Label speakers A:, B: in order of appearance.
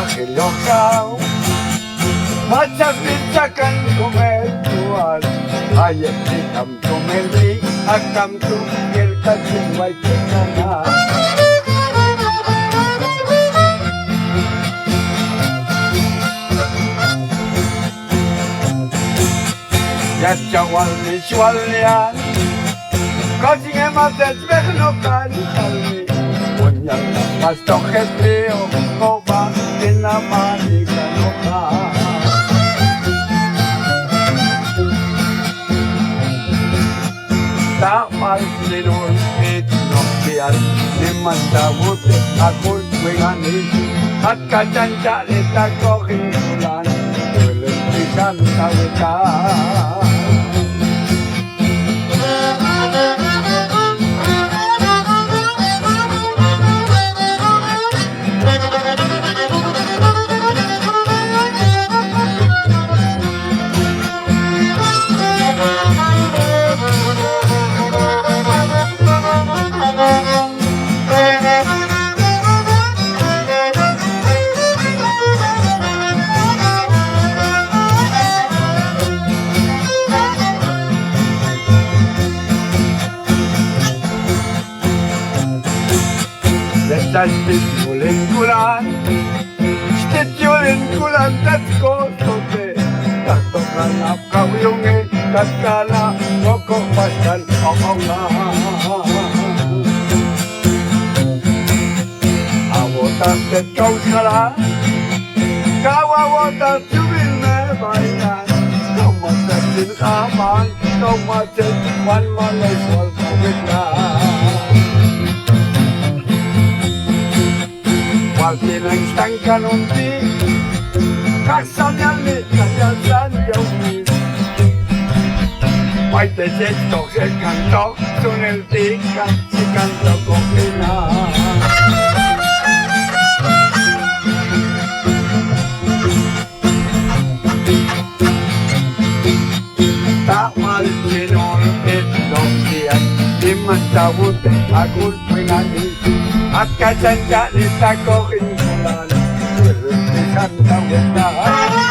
A: hilokau Macam-bicakan kumetuan Ayat hitam kumeli Akam tungkil kacimway kikana Yachawan visualya Kacingnya mates bernokan kali Punya pastok heteo Koba dinamani kanoka Tamal sinul itnokian Niman tawute akul kwingani At kacanca lita kohintulan Tuluntisan tawitan Stitjulen kulan tatko sote Tatokan apkaw yungi Tatkala mokok pasan okonga Awotan tetkaw sala Kawawotan subil me baikan Tomatetin aman Tomatet man malay swal kawitlan Waltinang stangkan unti Kaksamyan ni kanyasan yawi May tesektok se kantok Sunel tikan si kantok kokina Tak mal sinol itlog siyan Di man tawute agul pingani At kacanca lita ko kinkulan Tuluntisan tawitan